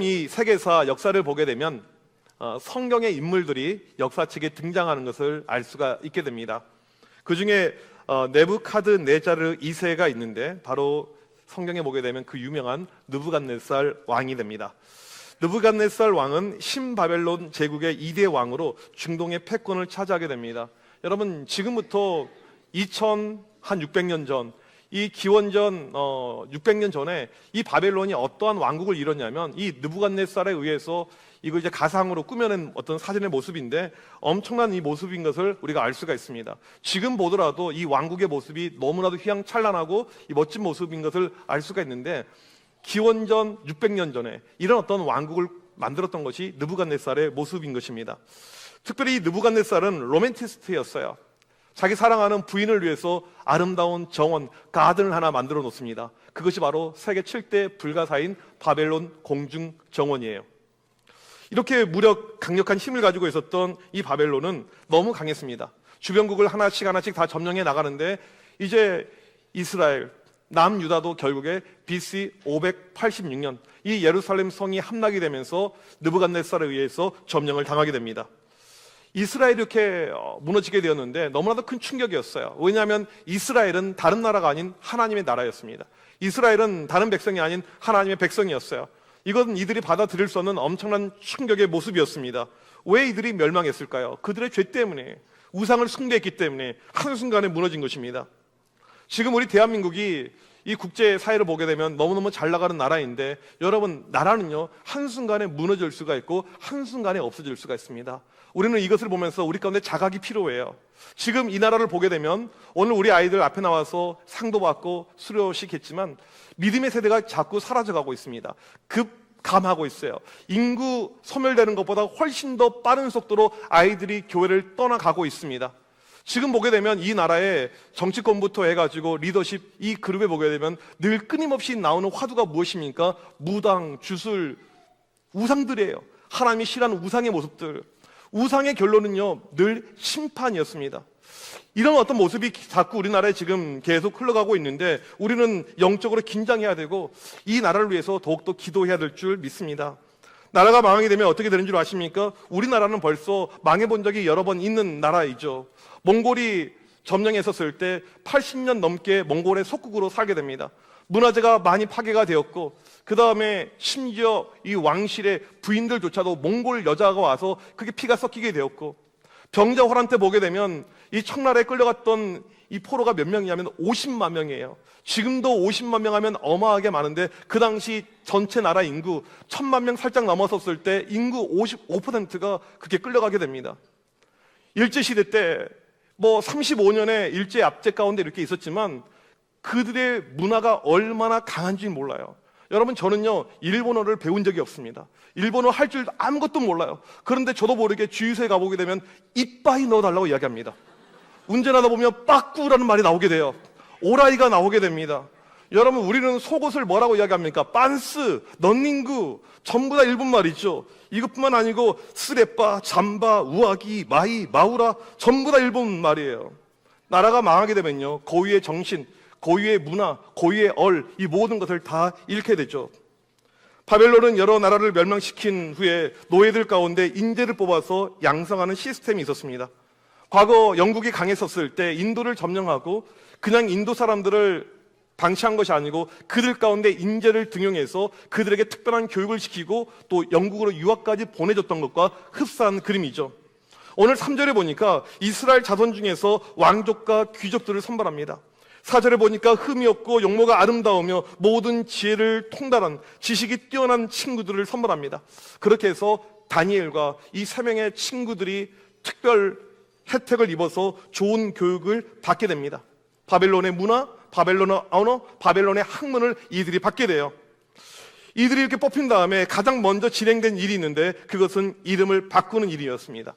이 세계사 역사를 보게 되면 성경의 인물들이 역사책에 등장하는 것을 알 수가 있게 됩니다. 그 중에 네부카드네자르 2세가 있는데 바로 성경에 보게 되면 그 유명한 느부갓네살 왕이 됩니다. 느부갓네살 왕은 신바벨론 제국의 2대 왕으로 중동의 패권을 차지하게 됩니다. 여러분, 지금부터 2600년 전, 이 기원전 600년 전에 이 바벨론이 어떠한 왕국을 이뤘냐면 이 느부갓네살에 의해서 이걸 이제 가상으로 꾸며낸 어떤 사진의 모습인데 엄청난 이 모습인 것을 우리가 알 수가 있습니다. 지금 보더라도 이 왕국의 모습이 너무나도 휘황찬란하고 이 멋진 모습인 것을 알 수가 있는데, 기원전 600년 전에 이런 어떤 왕국을 만들었던 것이 느부갓네살의 모습인 것입니다. 특별히 이 느부갓네살은 로맨티스트였어요. 자기 사랑하는 부인을 위해서 아름다운 정원, 가든을 하나 만들어 놓습니다. 그것이 바로 세계 7대 불가사인 바벨론 공중정원이에요. 이렇게 무력, 강력한 힘을 가지고 있었던 이 바벨론은 너무 강했습니다. 주변국을 하나씩 다 점령해 나가는데 이제 이스라엘, 남유다도 결국에 BC 586년 이 예루살렘 성이 함락이 되면서 느부갓네살에 의해서 점령을 당하게 됩니다. 이스라엘이 이렇게 무너지게 되었는데 너무나도 큰 충격이었어요. 왜냐하면 이스라엘은 다른 나라가 아닌 하나님의 나라였습니다. 이스라엘은 다른 백성이 아닌 하나님의 백성이었어요. 이건 이들이 받아들일 수 없는 엄청난 충격의 모습이었습니다. 왜 이들이 멸망했을까요? 그들의 죄 때문에, 우상을 숭배했기 때문에 한순간에 무너진 것입니다. 지금 우리 대한민국이 이 국제 사회를 보게 되면 너무너무 잘 나가는 나라인데, 여러분, 나라는요 한순간에 무너질 수가 있고 한순간에 없어질 수가 있습니다. 우리는 이것을 보면서 우리 가운데 자각이 필요해요. 지금 이 나라를 보게 되면 오늘 우리 아이들 앞에 나와서 상도 받고 수료식 했지만 믿음의 세대가 자꾸 사라져가고 있습니다. 급감하고 있어요. 인구 소멸되는 것보다 훨씬 더 빠른 속도로 아이들이 교회를 떠나가고 있습니다. 지금 보게 되면 이 나라의 정치권부터 해가지고 리더십 이 그룹에 보게 되면 늘 끊임없이 나오는 화두가 무엇입니까? 무당, 주술, 우상들이에요. 하나님이 싫어하는 우상의 모습들. 우상의 결론은요 늘 심판이었습니다. 이런 어떤 모습이 자꾸 우리나라에 지금 계속 흘러가고 있는데 우리는 영적으로 긴장해야 되고 이 나라를 위해서 더욱더 기도해야 될 줄 믿습니다. 나라가 망하게 되면 어떻게 되는 줄 아십니까? 우리나라는 벌써 망해본 적이 여러 번 있는 나라이죠. 몽골이 점령했었을 때 80년 넘게 몽골의 속국으로 살게 됩니다. 문화재가 많이 파괴가 되었고, 그 다음에 심지어 이 왕실의 부인들조차도 몽골 여자가 와서 그게 피가 섞이게 되었고, 병자호란 때 보게 되면 이 청나라에 끌려갔던 이 포로가 몇 명이냐면 50만 명이에요. 지금도 50만 명 하면 어마하게 많은데 그 당시 전체 나라 인구 1000만 명 살짝 넘어섰을 때 인구 55%가 그렇게 끌려가게 됩니다. 일제시대 때 35년의 일제 압제 가운데 이렇게 있었지만 그들의 문화가 얼마나 강한지 몰라요. 여러분, 저는요 일본어를 배운 적이 없습니다. 일본어 할 줄 아무것도 몰라요. 그런데 저도 모르게 주유소에 가보게 되면 이빠이 넣어달라고 이야기합니다. 운전하다 보면 빠꾸라는 말이 나오게 돼요. 오라이가 나오게 됩니다. 여러분, 우리는 속옷을 뭐라고 이야기합니까? 빤스, 넌닝구, 전부 다 일본 말이죠. 이것뿐만 아니고 스레빠, 잠바, 우아기, 마이, 마우라 전부 다 일본 말이에요. 나라가 망하게 되면요 고유의 정신, 고유의 문화, 고유의 이 모든 것을 다 잃게 되죠. 바벨론은 여러 나라를 멸망시킨 후에 노예들 가운데 인재를 뽑아서 양성하는 시스템이 있었습니다. 과거 영국이 강했었을 때 인도를 점령하고 그냥 인도 사람들을 방치한 것이 아니고 그들 가운데 인재를 등용해서 그들에게 특별한 교육을 시키고 또 영국으로 유학까지 보내줬던 것과 흡사한 그림이죠. 오늘 3절에 보니까 이스라엘 자손 중에서 왕족과 귀족들을 선발합니다. 4절에 보니까 흠이 없고 용모가 아름다우며 모든 지혜를 통달한 지식이 뛰어난 친구들을 선발합니다. 그렇게 해서 다니엘과 이 3명의 친구들이 특별 혜택을 입어서 좋은 교육을 받게 됩니다. 바벨론의 문화, 바벨론의 언어, 바벨론의 학문을 이들이 받게 돼요. 이들이 이렇게 뽑힌 다음에 가장 먼저 진행된 일이 있는데 그것은 이름을 바꾸는 일이었습니다.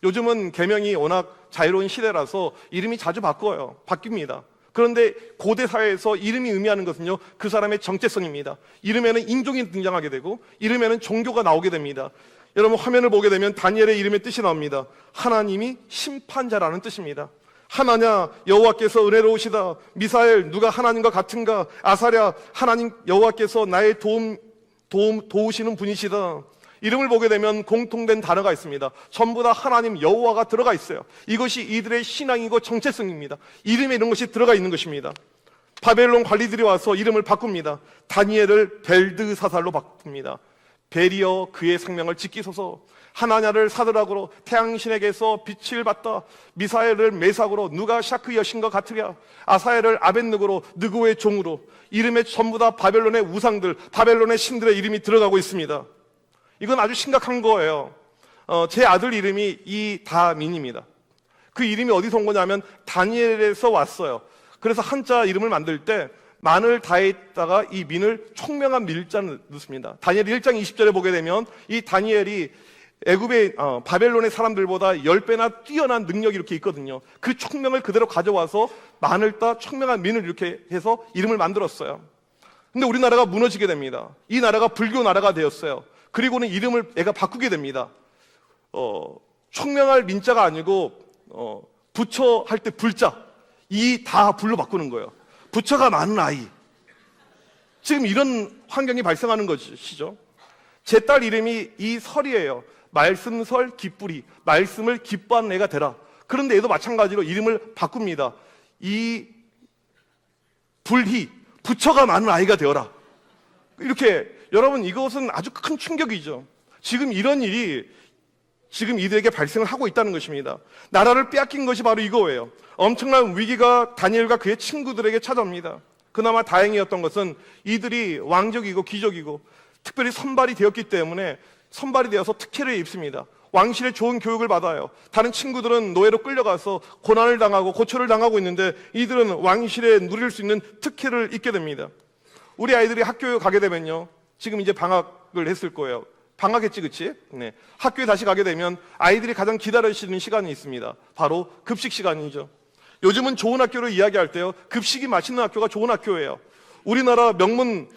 요즘은 계명이 워낙 자유로운 시대라서 이름이 자주 바뀝니다. 그런데 고대 사회에서 이름이 의미하는 것은요 그 사람의 정체성입니다. 이름에는 인종이 등장하게 되고 이름에는 종교가 나오게 됩니다. 여러분, 화면을 보게 되면 다니엘의 이름의 뜻이 나옵니다. 하나님이 심판자라는 뜻입니다. 하나냐, 여호와께서 은혜로우시다. 미사엘, 누가 하나님과 같은가. 아사랴, 하나님 여호와께서 나의 도우시는 분이시다. 이름을 보게 되면 공통된 단어가 있습니다. 전부 다 하나님 여호와가 들어가 있어요. 이것이 이들의 신앙이고 정체성입니다. 이름에 이런 것이 들어가 있는 것입니다. 바벨론 관리들이 와서 이름을 바꿉니다. 다니엘을 벨드사살로 바꿉니다. 벨이여 그의 생명을 지키소서. 하나냐를 사드락으로, 태양신에게서 빛을 받다. 미사엘을 메삭으로, 누가 샤크 여신과 같으랴. 아사엘을 아벳느고로, 느고의 종으로. 이름에 전부 다 바벨론의 우상들, 바벨론의 신들의 이름이 들어가고 있습니다. 이건 아주 심각한 거예요. 제 아들 이름이 이다민입니다. 그 이름이 어디서 온 거냐면 다니엘에서 왔어요. 그래서 한자 이름을 만들 때 만을 다했다가 이 민을 총명한 밀자를 넣습니다. 다니엘 1장 20절에 보게 되면 이 다니엘이 애굽의 바벨론의 사람들보다 10배나 뛰어난 능력이 이렇게 있거든요. 그 총명을 그대로 가져와서 만을 따 총명한 민을 이렇게 해서 이름을 만들었어요. 근데 우리나라가 무너지게 됩니다. 이 나라가 불교 나라가 되었어요. 그리고는 이름을 애가 바꾸게 됩니다. 총명할 민자가 아니고 부처 할 때 불자, 이 다 불로 바꾸는 거예요. 부처가 많은 아이. 지금 이런 환경이 발생하는 것이죠. 제 딸 이름이 이설이에요. 말씀설 기쁘리, 말씀을 기뻐하는 애가 되라. 그런데 얘도 마찬가지로 이름을 바꿉니다. 이 불희, 부처가 많은 아이가 되어라. 이렇게 여러분, 이것은 아주 큰 충격이죠. 지금 이런 일이 지금 이들에게 발생을 하고 있다는 것입니다. 나라를 빼앗긴 것이 바로 이거예요. 엄청난 위기가 다니엘과 그의 친구들에게 찾아옵니다. 그나마 다행이었던 것은 이들이 왕족이고 귀족이고 특별히 선발이 되었기 때문에 선발이 되어서 특혜를 입습니다. 왕실의 좋은 교육을 받아요. 다른 친구들은 노예로 끌려가서 고난을 당하고 고초를 당하고 있는데 이들은 왕실에 누릴 수 있는 특혜를 입게 됩니다. 우리 아이들이 학교에 가게 되면요, 지금 이제 방학을 했을 거예요. 방학했지, 그치? 네. 학교에 다시 가게 되면 아이들이 가장 기다리시는 시간이 있습니다. 바로 급식 시간이죠. 요즘은 좋은 학교를 이야기할 때요, 급식이 맛있는 학교가 좋은 학교예요. 우리나라 명문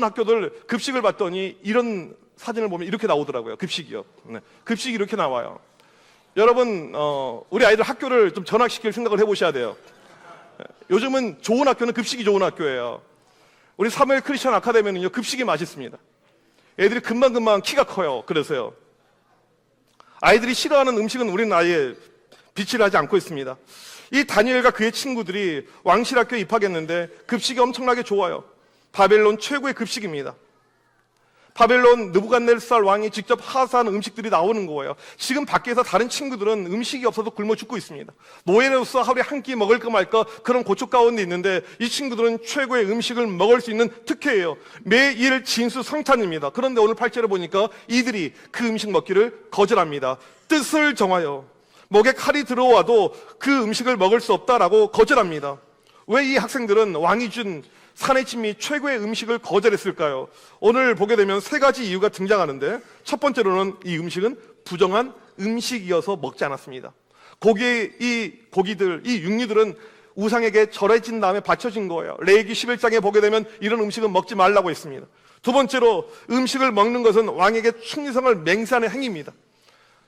학교들 급식을 봤더니 이런 사진을 보면 이렇게 나오더라고요. 급식이요. 네. 급식이 이렇게 나와요. 여러분, 우리 아이들 학교를 좀 전학시킬 생각을 해보셔야 돼요. 요즘은 좋은 학교는 급식이 좋은 학교예요. 우리 사무엘 크리스천 아카데미는요, 급식이 맛있습니다. 애들이 금방금방 키가 커요. 그래서요. 아이들이 싫어하는 음식은 우리는 아예 비치를 하지 않고 있습니다. 이 다니엘과 그의 친구들이 왕실학교에 입학했는데 급식이 엄청나게 좋아요. 바벨론 최고의 급식입니다. 바벨론 느부갓네살 왕이 직접 하사한 음식들이 나오는 거예요. 지금 밖에서 다른 친구들은 음식이 없어서 굶어 죽고 있습니다. 노예로서 하루에 한 끼 먹을까 말까 그런 고초 가운데 있는데 이 친구들은 최고의 음식을 먹을 수 있는 특혜예요. 매일 진수성찬입니다. 그런데 오늘 8절에 보니까 이들이 그 음식 먹기를 거절합니다. 뜻을 정하여 목에 칼이 들어와도 그 음식을 먹을 수 없다라고 거절합니다. 왜 이 학생들은 왕이 준 산의 진미 최고의 음식을 거절했을까요? 오늘 보게 되면 세 가지 이유가 등장하는데, 첫 번째로는 이 음식은 부정한 음식이어서 먹지 않았습니다. 이 육류들은 우상에게 절해진 다음에 바쳐진 거예요. 레위기 11장에 보게 되면 이런 음식은 먹지 말라고 했습니다. 두 번째로, 음식을 먹는 것은 왕에게 충성을 맹세하는 행위입니다.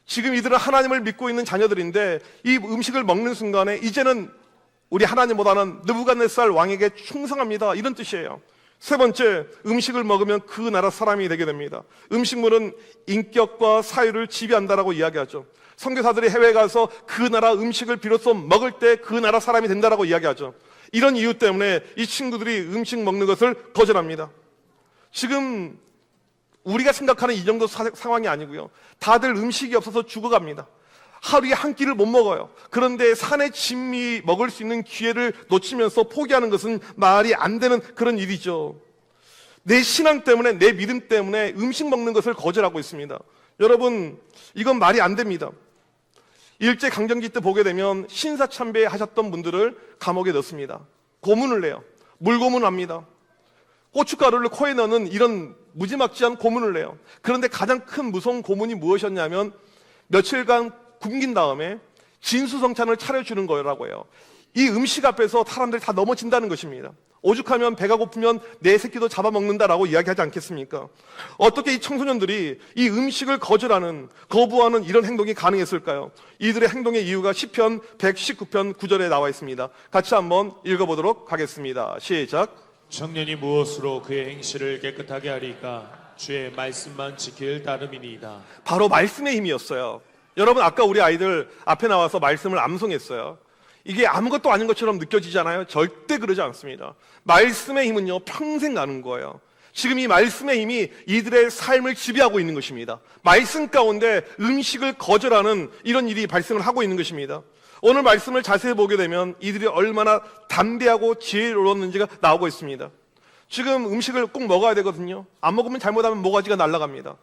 지금 이들은 하나님을 믿고 있는 자녀들인데 이 음식을 먹는 순간에 이제는 우리 하나님보다는 느부갓네살 왕에게 충성합니다, 이런 뜻이에요. 세 번째, 음식을 먹으면 그 나라 사람이 되게 됩니다. 음식물은 인격과 사유를 지배한다라고 이야기하죠. 선교사들이 해외에 가서 그 나라 음식을 비로소 먹을 때 그 나라 사람이 된다라고 이야기하죠. 이런 이유 때문에 이 친구들이 음식 먹는 것을 거절합니다. 지금 우리가 생각하는 이 정도 상황이 아니고요, 다들 음식이 없어서 죽어갑니다. 하루에 한 끼를 못 먹어요. 그런데 산의 진미 먹을 수 있는 기회를 놓치면서 포기하는 것은 말이 안 되는 그런 일이죠. 내 신앙 때문에, 내 믿음 때문에 음식 먹는 것을 거절하고 있습니다. 여러분, 이건 말이 안 됩니다. 일제강점기 때 보게 되면 신사참배 하셨던 분들을 감옥에 넣습니다. 고문을 내요. 물고문을 합니다. 고춧가루를 코에 넣는 이런 무지막지한 고문을 내요. 그런데 가장 큰 무서운 고문이 무엇이었냐면 며칠간 굶긴 다음에 진수성찬을 차려주는 거라고 해요. 이 음식 앞에서 사람들이 다 넘어진다는 것입니다. 오죽하면 배가 고프면 내 새끼도 잡아먹는다라고 이야기하지 않겠습니까? 어떻게 이 청소년들이 이 음식을 거부하는 이런 행동이 가능했을까요? 이들의 행동의 이유가 시편 119편 9절에 나와 있습니다. 같이 한번 읽어보도록 하겠습니다. 시작. 청년이 무엇으로 그의 행실을 깨끗하게 하리까? 주의 말씀만 지킬 따름이니이다. 바로 말씀의 힘이었어요. 여러분, 아까 우리 아이들 앞에 나와서 말씀을 암송했어요. 이게 아무것도 아닌 것처럼 느껴지잖아요. 절대 그러지 않습니다. 말씀의 힘은요, 평생 가는 거예요. 지금 이 말씀의 힘이 이들의 삶을 지배하고 있는 것입니다. 말씀 가운데 음식을 거절하는 이런 일이 발생을 하고 있는 것입니다. 오늘 말씀을 자세히 보게 되면 이들이 얼마나 담대하고 지혜로웠는지가 나오고 있습니다. 지금 음식을 꼭 먹어야 되거든요. 안 먹으면 잘못하면 모가지가 날아갑니다.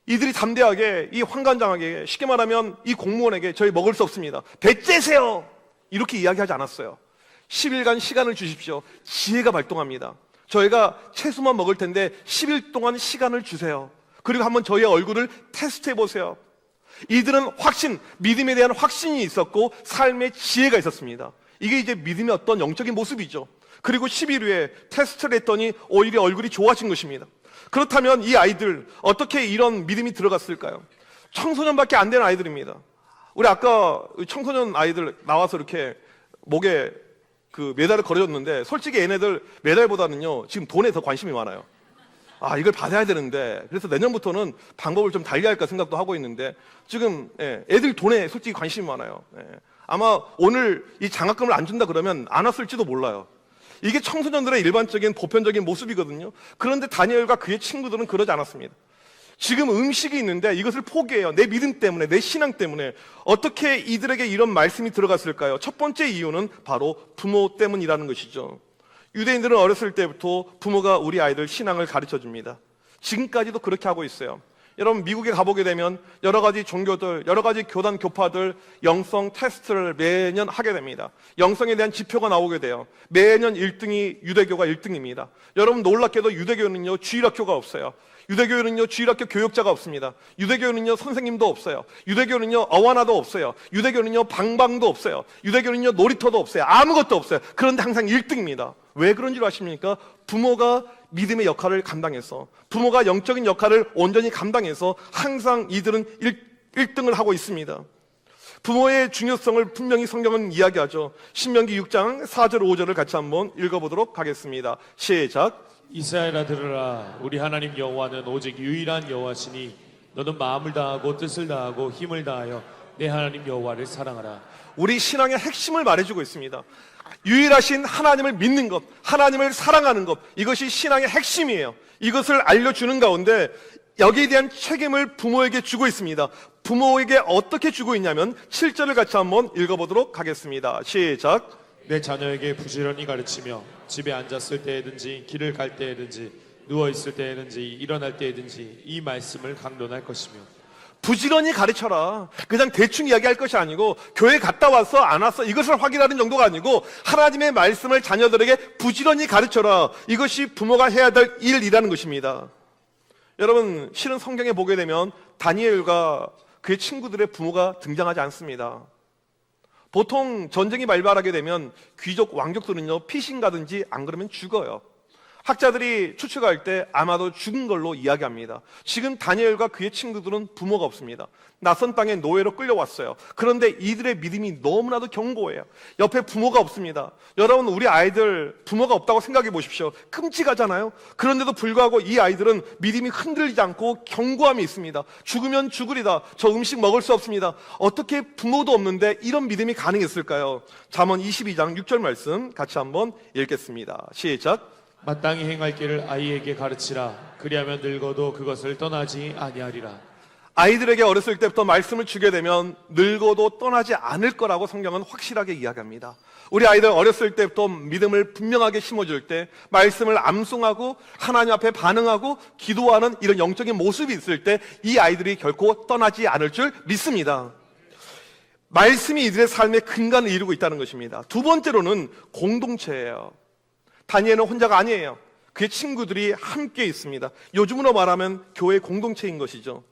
이들이 담대하게, 이 환관장에게, 쉽게 말하면 이 공무원에게 저희 먹을 수 없습니다, 배째세요, 이렇게 이야기하지 않았어요. 10일간 시간을 주십시오. 지혜가 발동합니다. 저희가 채소만 먹을 텐데 10일 동안 시간을 주세요. 그리고 한번 저희의 얼굴을 테스트해 보세요. 이들은 확신, 믿음에 대한 확신이 있었고 삶의 지혜가 있었습니다. 이게 이제 믿음의 어떤 영적인 모습이죠. 그리고 10일 후에 테스트를 했더니 오히려 얼굴이 좋아진 것입니다. 그렇다면 이 아이들 어떻게 이런 믿음이 들어갔을까요? 청소년밖에 안 되는 아이들입니다. 우리 아까 청소년 아이들 나와서 이렇게 목에 그 메달을 걸어줬는데, 솔직히 얘네들 메달보다는요 지금 돈에 더 관심이 많아요. 아, 이걸 받아야 되는데, 그래서 내년부터는 방법을 좀 달리할까 생각도 하고 있는데, 지금 애들 돈에 솔직히 관심이 많아요. 아마 오늘 이 장학금을 안 준다 그러면 안 왔을지도 몰라요. 이게 청소년들의 일반적인 보편적인 모습이거든요. 그런데 다니엘과 그의 친구들은 그러지 않았습니다. 지금 음식이 있는데 이것을 포기해요. 내 믿음 때문에, 내 신앙 때문에. 어떻게 이들에게 이런 말씀이 들어갔을까요? 첫 번째 이유는 바로 부모 때문이라는 것이죠. 유대인들은 어렸을 때부터 부모가 우리 아이들 신앙을 가르쳐 줍니다. 지금까지도 그렇게 하고 있어요. 여러분, 미국에 가보게 되면 여러 가지 종교들, 여러 가지 교단 교파들 영성 테스트를 매년 하게 됩니다. 영성에 대한 지표가 나오게 돼요. 매년 1등이 유대교가 1등입니다. 여러분, 놀랍게도 유대교는요 주일학교가 없어요. 유대교는요 주일학교 교육자가 없습니다. 유대교는요 선생님도 없어요. 유대교는요 어와나도 없어요. 유대교는요 방방도 없어요. 유대교는요 놀이터도 없어요. 아무것도 없어요. 그런데 항상 1등입니다. 왜 그런 줄 아십니까? 부모가 믿음의 역할을 감당해서, 부모가 영적인 역할을 온전히 감당해서 항상 이들은 1등을 하고 있습니다. 부모의 중요성을 분명히 성경은 이야기하죠. 신명기 6장 4절 5절을 같이 한번 읽어보도록 하겠습니다. 시작. 이스라엘아 들으라. 우리 하나님 여호와는 오직 유일한 여호와시니 너는 마음을 다하고 뜻을 다하고 힘을 다하여 내 하나님 여호와를 사랑하라. 우리 신앙의 핵심을 말해주고 있습니다. 유일하신 하나님을 믿는 것, 하나님을 사랑하는 것, 이것이 신앙의 핵심이에요. 이것을 알려주는 가운데 여기에 대한 책임을 부모에게 주고 있습니다. 부모에게 어떻게 주고 있냐면 7절을 같이 한번 읽어보도록 하겠습니다. 시작. 내 자녀에게 부지런히 가르치며 집에 앉았을 때에든지 길을 갈 때에든지 누워있을 때에든지 일어날 때에든지 이 말씀을 강론할 것이며. 부지런히 가르쳐라. 그냥 대충 이야기할 것이 아니고, 교회 갔다 와서 안 왔어 이것을 확인하는 정도가 아니고, 하나님의 말씀을 자녀들에게 부지런히 가르쳐라. 이것이 부모가 해야 될 일이라는 것입니다. 여러분, 실은 성경에 보게 되면 다니엘과 그의 친구들의 부모가 등장하지 않습니다. 보통 전쟁이 발발하게 되면 귀족 왕족들은요 피신 가든지 안 그러면 죽어요. 학자들이 추측할 때 아마도 죽은 걸로 이야기합니다. 지금 다니엘과 그의 친구들은 부모가 없습니다. 낯선 땅에 노예로 끌려왔어요. 그런데 이들의 믿음이 너무나도 견고해요. 옆에 부모가 없습니다. 여러분, 우리 아이들 부모가 없다고 생각해 보십시오. 끔찍하잖아요. 그런데도 불구하고 이 아이들은 믿음이 흔들리지 않고 견고함이 있습니다. 죽으면 죽으리다. 저 음식 먹을 수 없습니다. 어떻게 부모도 없는데 이런 믿음이 가능했을까요? 잠언 22장 6절 말씀 같이 한번 읽겠습니다. 시작. 마땅히 행할 길을 아이에게 가르치라. 그리하면 늙어도 그것을 떠나지 아니하리라. 아이들에게 어렸을 때부터 말씀을 주게 되면 늙어도 떠나지 않을 거라고 성경은 확실하게 이야기합니다. 우리 아이들 어렸을 때부터 믿음을 분명하게 심어줄 때, 말씀을 암송하고 하나님 앞에 반응하고 기도하는 이런 영적인 모습이 있을 때 이 아이들이 결코 떠나지 않을 줄 믿습니다. 말씀이 이들의 삶의 근간을 이루고 있다는 것입니다. 두 번째로는 공동체예요. 다니엘은 혼자가 아니에요. 그의 친구들이 함께 있습니다. 요즘으로 말하면 교회 공동체인 것이죠.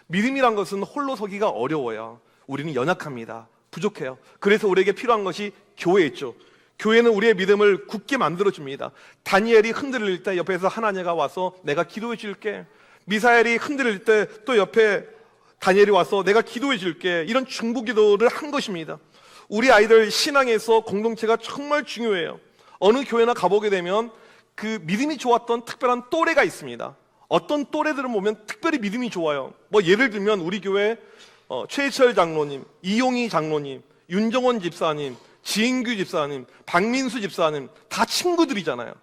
믿음이란 것은 홀로 서기가 어려워요. 우리는 연약합니다. 부족해요. 그래서 우리에게 필요한 것이 교회였죠. 교회는 우리의 믿음을 굳게 만들어줍니다. 다니엘이 흔들릴 때 옆에서 하나냐가 와서 내가 기도해 줄게. 미사엘이 흔들릴 때 또 옆에 다니엘이 와서 내가 기도해 줄게. 이런 중보기도를 한 것입니다. 우리 아이들 신앙에서 공동체가 정말 중요해요. 어느 교회나 가보게 되면 그 믿음이 좋았던 특별한 또래가 있습니다. 어떤 또래들을 보면 특별히 믿음이 좋아요. 뭐 예를 들면 우리 교회 최희철 장로님, 이용희 장로님, 윤정원 집사님, 지인규 집사님, 박민수 집사님 다 친구들이잖아요.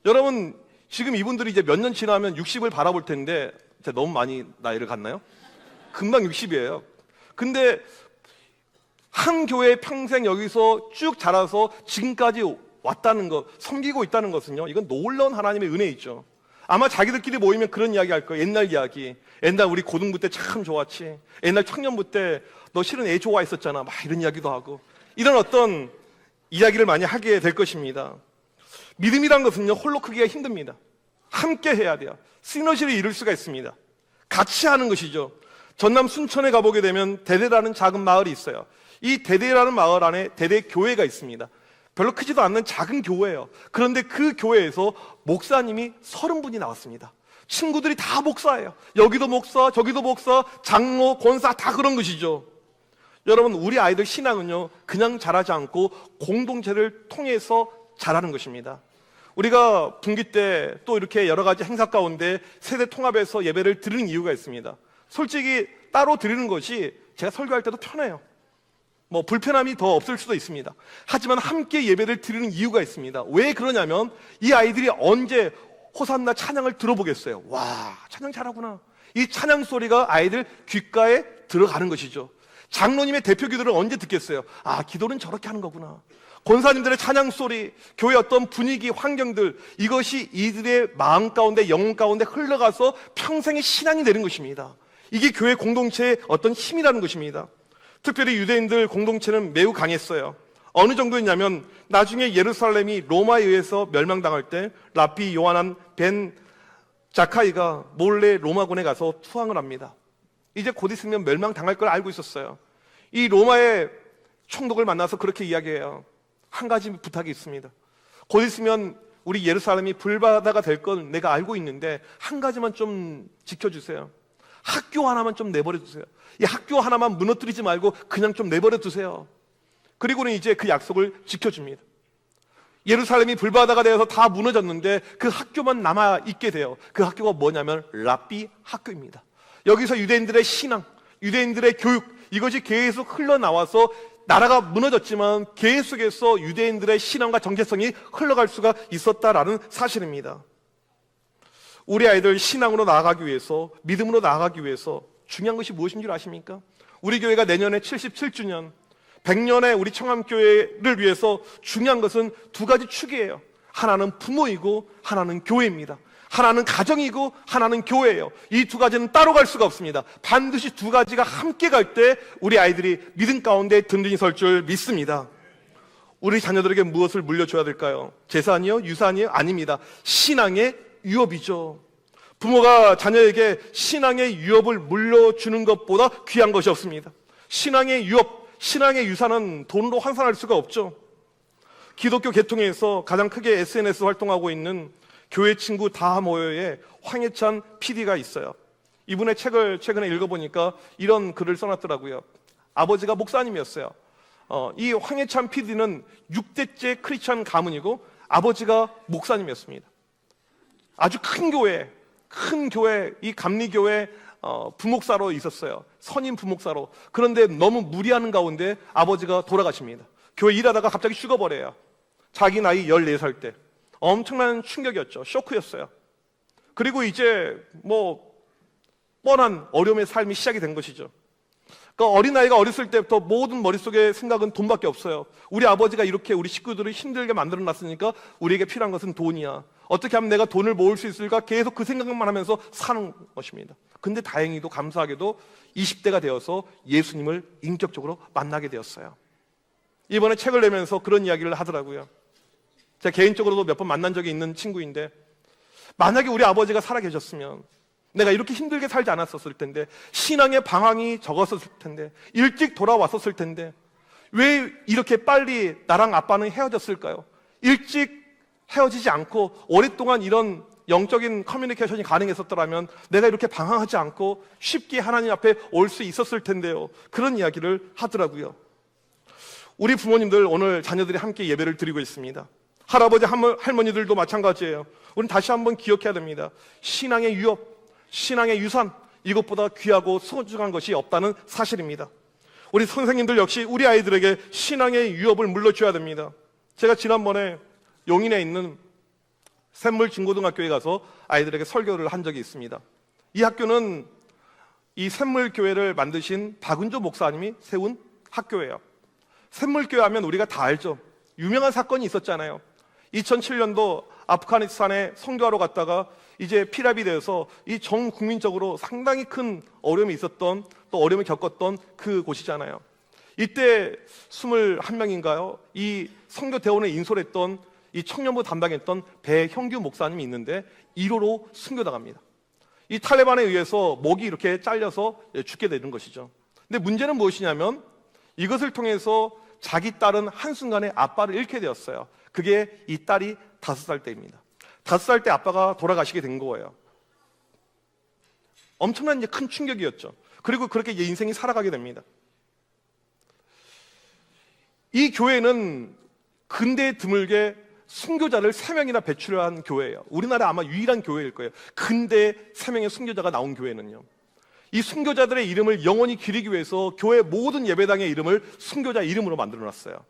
여러분 지금 이분들이 이제 몇 년 지나면 60을 바라볼 텐데 제가 너무 많이 나이를 갔나요? 금방 60이에요. 근데 한 교회 평생 여기서 쭉 자라서 지금까지 왔다는 것, 섬기고 있다는 것은요, 이건 놀라운 하나님의 은혜이죠. 아마 자기들끼리 모이면 그런 이야기 할 거예요. 옛날 이야기. 옛날 우리 고등부 때 참 좋았지. 옛날 청년부 때 너 실은 애 좋아했었잖아. 막 이런 이야기도 하고. 이런 어떤 이야기를 많이 하게 될 것입니다. 믿음이란 것은요, 홀로 크기가 힘듭니다. 함께 해야 돼요. 시너지를 이룰 수가 있습니다. 같이 하는 것이죠. 전남 순천에 가보게 되면 대대라는 작은 마을이 있어요. 이 대대라는 마을 안에 대대 교회가 있습니다. 별로 크지도 않는 작은 교회예요. 그런데 그 교회에서 목사님이 30분이 나왔습니다. 친구들이 다 목사예요. 여기도 목사, 저기도 목사, 장로, 권사 다 그런 것이죠. 여러분, 우리 아이들 신앙은요, 그냥 자라지 않고 공동체를 통해서 자라는 것입니다. 우리가 분기 때 또 이렇게 여러 가지 행사 가운데 세대 통합해서 예배를 드리는 이유가 있습니다. 솔직히 따로 드리는 것이 제가 설교할 때도 편해요. 뭐 불편함이 더 없을 수도 있습니다. 하지만 함께 예배를 드리는 이유가 있습니다. 왜 그러냐면 이 아이들이 언제 호산나 찬양을 들어보겠어요. 와, 찬양 잘하구나. 이 찬양 소리가 아이들 귓가에 들어가는 것이죠. 장로님의 대표 기도를 언제 듣겠어요? 아, 기도는 저렇게 하는 거구나. 권사님들의 찬양 소리, 교회 어떤 분위기, 환경들, 이것이 이들의 마음 가운데, 영혼 가운데 흘러가서 평생의 신앙이 되는 것입니다. 이게 교회 공동체의 어떤 힘이라는 것입니다. 특별히 유대인들 공동체는 매우 강했어요. 어느 정도였냐면 나중에 예루살렘이 로마에 의해서 멸망당할 때 라피 요하난 벤 자카이가 몰래 로마군에 가서 투항을 합니다. 이제 곧 있으면 멸망당할 걸 알고 있었어요. 이 로마의 총독을 만나서 그렇게 이야기해요. 한 가지 부탁이 있습니다. 곧 있으면 우리 예루살렘이 불바다가 될 건 내가 알고 있는데 한 가지만 좀 지켜주세요. 학교 하나만 좀 내버려 두세요. 이 학교 하나만 무너뜨리지 말고 그냥 좀 내버려 두세요. 그리고는 이제 그 약속을 지켜줍니다. 예루살렘이 불바다가 되어서 다 무너졌는데 그 학교만 남아있게 돼요. 그 학교가 뭐냐면 랍비 학교입니다. 여기서 유대인들의 신앙, 유대인들의 교육, 이것이 계속 흘러나와서 나라가 무너졌지만 계속해서 유대인들의 신앙과 정체성이 흘러갈 수가 있었다라는 사실입니다. 우리 아이들 신앙으로 나아가기 위해서, 믿음으로 나아가기 위해서 중요한 것이 무엇인 줄 아십니까? 우리 교회가 내년에 77주년, 100년의 우리 청암교회를 위해서 중요한 것은 두 가지 축이에요. 하나는 부모이고 하나는 교회입니다. 하나는 가정이고 하나는 교회예요. 이 두 가지는 따로 갈 수가 없습니다. 반드시 두 가지가 함께 갈 때 우리 아이들이 믿음 가운데 든든히 설 줄 믿습니다. 우리 자녀들에게 무엇을 물려줘야 될까요? 재산이요? 유산이요? 아닙니다. 신앙의 유업이죠. 부모가 자녀에게 신앙의 유업을 물려주는 것보다 귀한 것이 없습니다. 신앙의 유업, 신앙의 유산은 돈으로 환산할 수가 없죠. 기독교 계통에서 가장 크게 SNS 활동하고 있는 교회 친구 다 모여의 황해찬 PD가 있어요. 이분의 책을 최근에 읽어보니까 이런 글을 써놨더라고요. 아버지가 목사님이었어요. 이 황해찬 PD는 6대째 크리스찬 가문이고 아버지가 목사님이었습니다. 아주 큰 교회, 이 감리교회 부목사로 있었어요. 선임 부목사로. 그런데 너무 무리하는 가운데 아버지가 돌아가십니다. 교회 일하다가 갑자기 죽어버려요. 자기 나이 14살 때. 엄청난 충격이었죠. 쇼크였어요. 그리고 이제 뻔한 어려움의 삶이 시작이 된 것이죠. 그러니까 어린아이가 어렸을 때부터 모든 머릿속에 생각은 돈밖에 없어요. 우리 아버지가 이렇게 우리 식구들을 힘들게 만들어 놨으니까 우리에게 필요한 것은 돈이야. 어떻게 하면 내가 돈을 모을 수 있을까? 계속 그 생각만 하면서 사는 것입니다. 근데 다행히도 감사하게도 20대가 되어서 예수님을 인격적으로 만나게 되었어요. 이번에 책을 내면서 그런 이야기를 하더라고요. 제가 개인적으로도 몇 번 만난 적이 있는 친구인데 만약에 우리 아버지가 살아계셨으면 내가 이렇게 힘들게 살지 않았었을 텐데 신앙의 방황이 적었었을 텐데 일찍 돌아왔었을 텐데 왜 이렇게 빨리 나랑 아빠는 헤어졌을까요? 일찍 헤어지지 않고 오랫동안 이런 영적인 커뮤니케이션이 가능했었더라면 내가 이렇게 방황하지 않고 쉽게 하나님 앞에 올 수 있었을 텐데요. 그런 이야기를 하더라고요. 우리 부모님들 오늘 자녀들이 함께 예배를 드리고 있습니다. 할아버지, 할머니들도 마찬가지예요. 우리는 다시 한번 기억해야 됩니다. 신앙의 유업, 신앙의 유산, 이것보다 귀하고 소중한 것이 없다는 사실입니다. 우리 선생님들 역시 우리 아이들에게 신앙의 유업을 물려줘야 됩니다. 제가 지난번에 용인에 있는 샘물 중고등학교에 가서 아이들에게 설교를 한 적이 있습니다. 이 학교는 이 샘물교회를 만드신 박은조 목사님이 세운 학교예요. 샘물교회 하면 우리가 다 알죠. 유명한 사건이 있었잖아요. 2007년도 아프가니스탄에 선교하러 갔다가 이제 피랍이 되어서 이 전 국민적으로 상당히 큰 어려움이 있었던, 또 어려움을 겪었던 그 곳이잖아요. 이때 21명인가요? 이 선교 대원을 인솔했던 이 청년부 담당했던 배형규 목사님이 있는데 1호로 순교당합니다. 이 탈레반에 의해서 목이 이렇게 잘려서 죽게 되는 것이죠. 근데 문제는 무엇이냐면 이것을 통해서 자기 딸은 한순간에 아빠를 잃게 되었어요. 그게 이 딸이 5살 때입니다. 5살 때 아빠가 돌아가시게 된 거예요. 엄청난 이제 큰 충격이었죠. 그리고 그렇게 인생이 살아가게 됩니다. 이 교회는 근대에 드물게 순교자를 3명이나 배출한 교회예요. 우리나라 아마 유일한 교회일 거예요. 근대 3명의 순교자가 나온 교회는요. 이 순교자들의 이름을 영원히 기리기 위해서 교회 모든 예배당의 이름을 순교자 이름으로 만들어놨어요.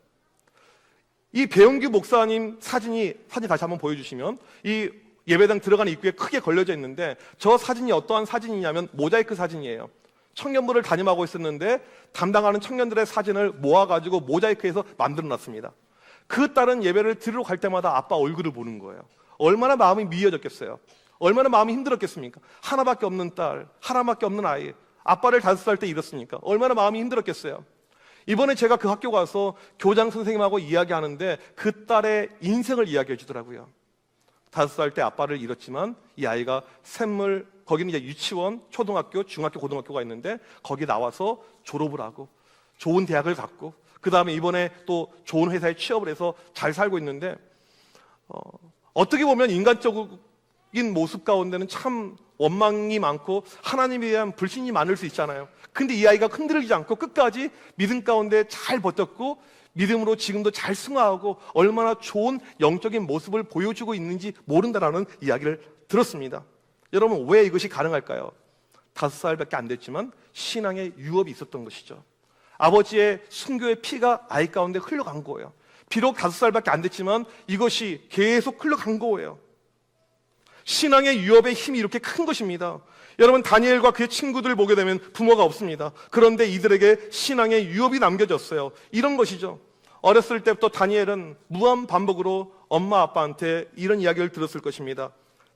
이 배영규 목사님 사진 다시 한번 보여주시면 이 예배당 들어가는 입구에 크게 걸려져 있는데 저 사진이 어떠한 사진이냐면 모자이크 사진이에요. 청년부를 담임하고 있었는데 담당하는 청년들의 사진을 모아가지고 모자이크해서 만들어놨습니다. 그 딸은 예배를 드리러 갈 때마다 아빠 얼굴을 보는 거예요. 얼마나 마음이 미어졌겠어요. 얼마나 마음이 힘들었겠습니까? 하나밖에 없는 딸, 하나밖에 없는 아이, 아빠를 5살 때 잃었으니까 얼마나 마음이 힘들었겠어요. 이번에 제가 그 학교 가서 교장 선생님하고 이야기하는데 그 딸의 인생을 이야기해 주더라고요. 5살 때 아빠를 잃었지만 이 아이가 샘물, 거기는 이제 유치원, 초등학교, 중학교, 고등학교가 있는데 거기 나와서 졸업을 하고 좋은 대학을 갔고 그 다음에 이번에 또 좋은 회사에 취업을 해서 잘 살고 있는데 어떻게 보면 인간적인 모습 가운데는 참 원망이 많고 하나님에 대한 불신이 많을 수 있잖아요. 근데 이 아이가 흔들리지 않고 끝까지 믿음 가운데 잘 버텼고 믿음으로 지금도 잘 승화하고 얼마나 좋은 영적인 모습을 보여주고 있는지 모른다라는 이야기를 들었습니다. 여러분, 왜 이것이 가능할까요? 5살밖에 안 됐지만 신앙의 유업이 있었던 것이죠. 아버지의 순교의 피가 아이 가운데 흘러간 거예요. 비록 5살밖에 안 됐지만 이것이 계속 흘러간 거예요. 신앙의 유업의 힘이 이렇게 큰 것입니다. 여러분, 다니엘과 그의 친구들을 보게 되면 부모가 없습니다. 그런데 이들에게 신앙의 유업이 남겨졌어요. 이런 것이죠. 어렸을 때부터 다니엘은 무한 반복으로 엄마 아빠한테 이런 이야기를 들었을 것입니다.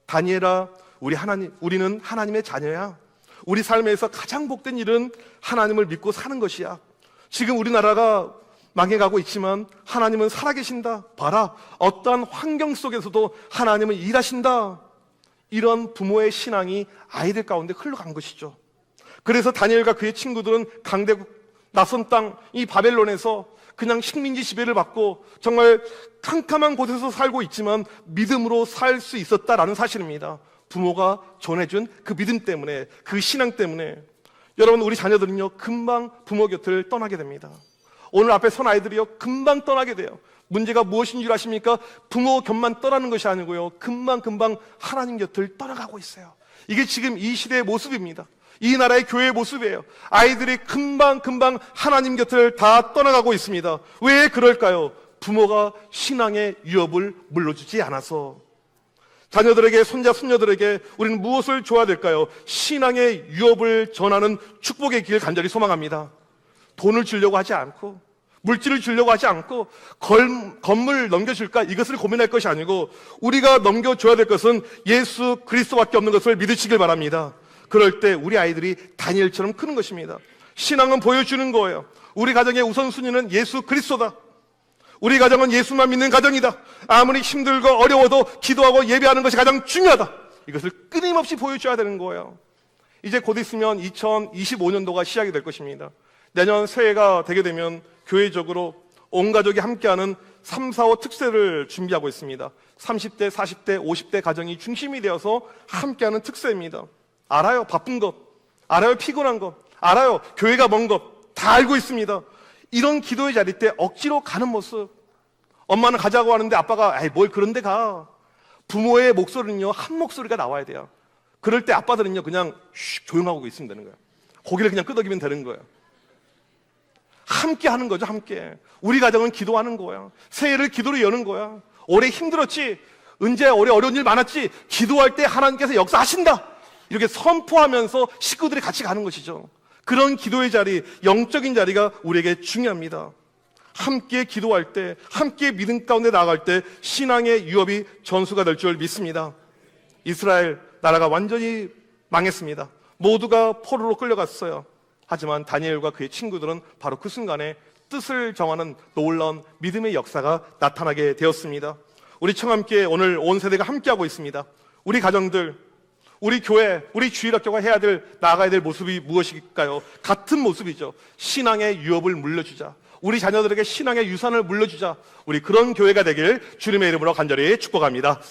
다니엘아, 우리는 하나님의 자녀야. 우리 삶에서 가장 복된 일은 하나님을 믿고 사는 것이야. 지금 우리나라가 망해가고 있지만 하나님은 살아계신다. 봐라, 어떠한 환경 속에서도 하나님은 일하신다. 이런 부모의 신앙이 아이들 가운데 흘러간 것이죠. 그래서 다니엘과 그의 친구들은 강대국 낯선 땅 이 바벨론에서 그냥 식민지 지배를 받고 정말 캄캄한 곳에서 살고 있지만 믿음으로 살 수 있었다라는 사실입니다. 부모가 전해준 그 믿음 때문에, 그 신앙 때문에. 여러분, 우리 자녀들은요 금방 부모 곁을 떠나게 됩니다. 오늘 앞에 선 아이들이요 금방 떠나게 돼요. 문제가 무엇인 줄 아십니까? 부모 곁만 떠나는 것이 아니고요 금방 하나님 곁을 떠나가고 있어요. 이게 지금 이 시대의 모습입니다. 이 나라의 교회의 모습이에요. 아이들이 금방 하나님 곁을 다 떠나가고 있습니다. 왜 그럴까요? 부모가 신앙의 유업을 물려주지 않아서. 자녀들에게, 손자, 손녀들에게 우리는 무엇을 줘야 될까요? 신앙의 유업을 전하는 축복의 길 간절히 소망합니다. 돈을 주려고 하지 않고, 물질을 주려고 하지 않고, 건물 넘겨줄까? 이것을 고민할 것이 아니고, 우리가 넘겨줘야 될 것은 예수 그리스도밖에 없는 것을 믿으시길 바랍니다. 그럴 때 우리 아이들이 다니엘처럼 크는 것입니다. 신앙은 보여주는 거예요. 우리 가정의 우선순위는 예수 그리스도다. 우리 가정은 예수만 믿는 가정이다. 아무리 힘들고 어려워도 기도하고 예배하는 것이 가장 중요하다. 이것을 끊임없이 보여줘야 되는 거예요. 이제 곧 있으면 2025년도가 시작이 될 것입니다. 내년 새해가 되게 되면 교회적으로 온 가족이 함께하는 3, 4, 5 특세를 준비하고 있습니다. 30대, 40대, 50대 가정이 중심이 되어서 함께하는 특세입니다. 알아요, 바쁜 것. 알아요, 피곤한 것. 알아요, 교회가 먼 것. 다 알고 있습니다. 이런 기도의 자리 때 억지로 가는 모습, 엄마는 가자고 하는데 아빠가 에이 뭘 그런 데 가. 부모의 목소리는요 한 목소리가 나와야 돼요. 그럴 때 아빠들은요 그냥 조용하고 있으면 되는 거예요. 고개를 그냥 끄덕이면 되는 거예요. 함께 하는 거죠. 함께. 우리 가정은 기도하는 거야. 새해를 기도로 여는 거야. 올해 힘들었지, 은재 올해 어려운 일 많았지, 기도할 때 하나님께서 역사하신다, 이렇게 선포하면서 식구들이 같이 가는 것이죠. 그런 기도의 자리, 영적인 자리가 우리에게 중요합니다. 함께 기도할 때, 함께 믿음 가운데 나아갈 때 신앙의 유업이 전수가 될 줄 믿습니다. 이스라엘 나라가 완전히 망했습니다. 모두가 포로로 끌려갔어요. 하지만 다니엘과 그의 친구들은 바로 그 순간에 뜻을 정하는 놀라운 믿음의 역사가 나타나게 되었습니다. 우리 청함께 오늘 온 세대가 함께하고 있습니다. 우리 가정들, 우리 교회, 우리 주일학교가 해야 될, 나아가야 될 모습이 무엇일까요? 같은 모습이죠. 신앙의 유업을 물려주자. 우리 자녀들에게 신앙의 유산을 물려주자. 우리 그런 교회가 되길 주님의 이름으로 간절히 축복합니다.